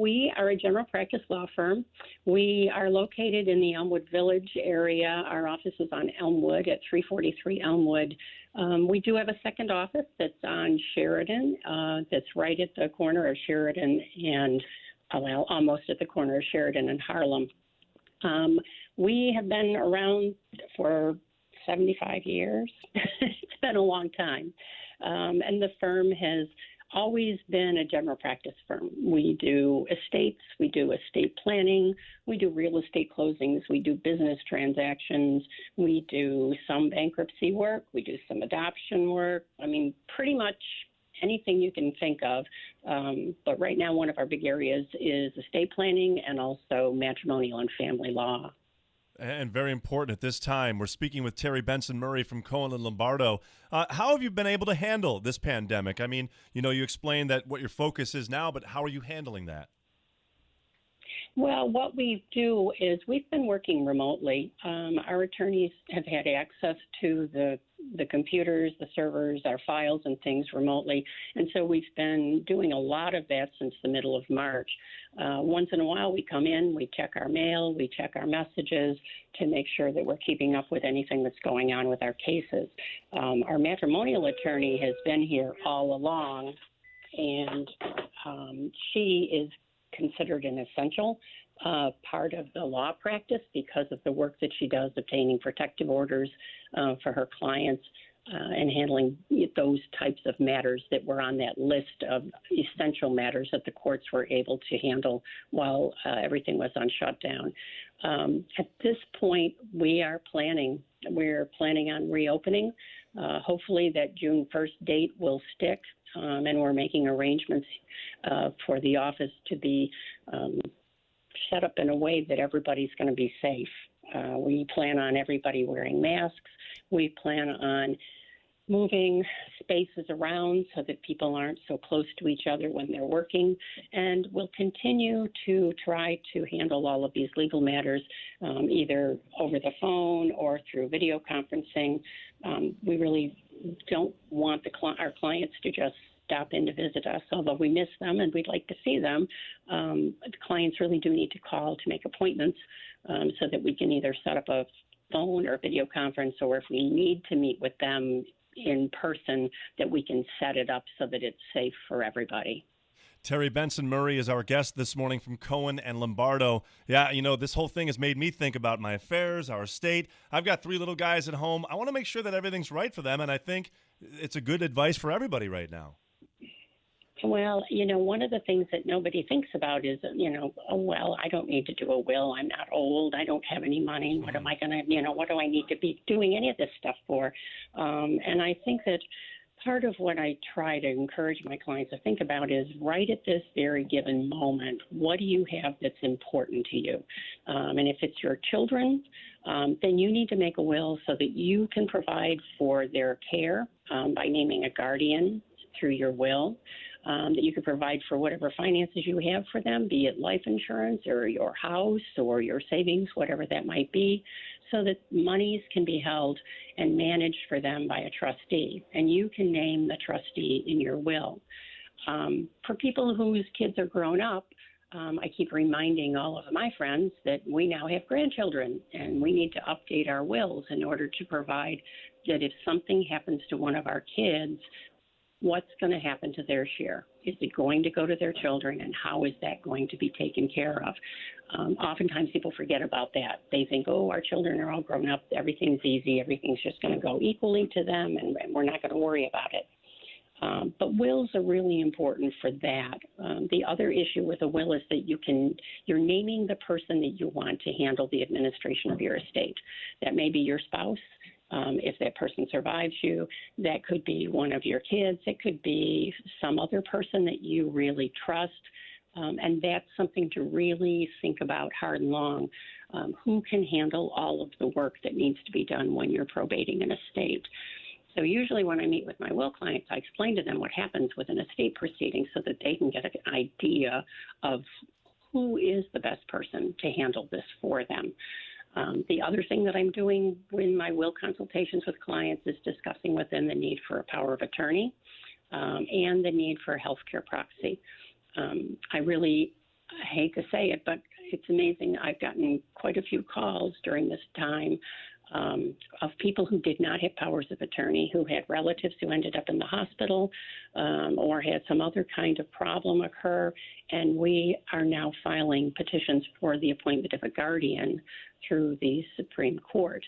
We are a general practice law firm. We are located in the Elmwood Village area. Our office is on Elmwood at 343 Elmwood. We do have a second office that's on Sheridan, that's right at the corner of Sheridan and, well, almost at the corner of Sheridan and Harlem. We have been around for 75 years. It's been a long time. And the firm has always been a general practice firm. We do estates, we do estate planning, we do real estate closings, we do business transactions, we do some bankruptcy work, we do some adoption work. I mean, pretty much anything you can think of. But right now, one of our big areas is estate planning and also matrimonial and family law. And very important at this time. We're speaking with Terry Benson Murray from Cohen and Lombardo. How have you been able to handle this pandemic? I mean, you explained that what your focus is now, but how are you handling that? Well, what we do is we've been working remotely. Our attorneys have had access to the computers, the servers, our files and things remotely. And so we've been doing a lot of that since the middle of March. Once in a while we come in, we check our mail, we check our messages to make sure that we're keeping up with anything that's going on with our cases. Our matrimonial attorney has been here all along, and she is considered an essential part of the law practice because of the work that she does obtaining protective orders for her clients and handling those types of matters that were on that list of essential matters that the courts were able to handle while everything was on shutdown. At this point, we're planning on reopening. Hopefully that June 1st date will stick, and we're making arrangements for the office to be set up in a way that everybody's going to be safe. We plan on everybody wearing masks. We plan on moving spaces around so that people aren't so close to each other when they're working. And we'll continue to try to handle all of these legal matters either over the phone or through video conferencing. We really don't want our clients to just stop in to visit us, although we miss them and we'd like to see them. The clients really do need to call to make appointments so that we can either set up a phone or video conference, or if we need to meet with them in person, that we can set it up so that it's safe for everybody. Terry Benson Murray is our guest this morning from Cohen and Lombardo. Yeah, this whole thing has made me think about my affairs, our estate. I've got 3 little guys at home. I want to make sure that everything's right for them, and I think it's a good advice for everybody right now. Well, one of the things that nobody thinks about is, oh, well, I don't need to do a will. I'm not old. I don't have any money. What am I going to, what do I need to be doing any of this stuff for? And I think that part of what I try to encourage my clients to think about is right at this very given moment, what do you have that's important to you? And if it's your children, then you need to make a will so that you can provide for their care by naming a guardian through your will. That you can provide for whatever finances you have for them, be it life insurance or your house or your savings, whatever that might be, so that monies can be held and managed for them by a trustee. And you can name the trustee in your will. For people whose kids are grown up, I keep reminding all of my friends that we now have grandchildren and we need to update our wills in order to provide that if something happens to one of our kids, what's going to happen to their share? Is it going to go to their children, and how is that going to be taken care of? Oftentimes people forget about that. They think, oh, our children are all grown up, everything's easy, everything's just going to go equally to them, and we're not going to worry about it. But wills are really important for that. The other issue with a will is that you're naming the person that you want to handle the administration of your estate. That may be your spouse. If that person survives you, that could be one of your kids. It could be some other person that you really trust. And that's something to really think about hard and long. Who can handle all of the work that needs to be done when you're probating an estate? So usually when I meet with my will clients, I explain to them what happens with an estate proceeding so that they can get an idea of who is the best person to handle this for them. The other thing that I'm doing in my will consultations with clients is discussing with them the need for a power of attorney and the need for a healthcare proxy. I really I hate to say it, but it's amazing. I've gotten quite a few calls during this time of people who did not have powers of attorney, who had relatives who ended up in the hospital or had some other kind of problem occur. And we are now filing petitions for the appointment of a guardian through the Supreme Court.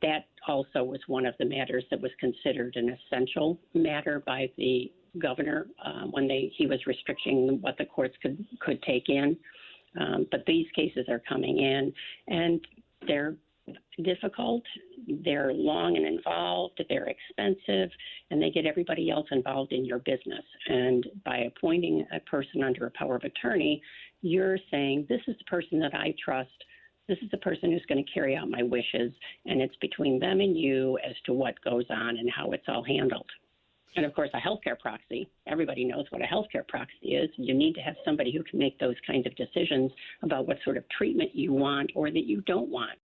That also was one of the matters that was considered an essential matter by the governor when he was restricting what the courts could take in. But these cases are coming in, and they're difficult, they're long and involved, they're expensive, and they get everybody else involved in your business. And by appointing a person under a power of attorney, you're saying, this is the person that I trust. This is the person who's going to carry out my wishes, and it's between them and you as to what goes on and how it's all handled. And, of course, a healthcare proxy, everybody knows what a healthcare proxy is. You need to have somebody who can make those kinds of decisions about what sort of treatment you want or that you don't want.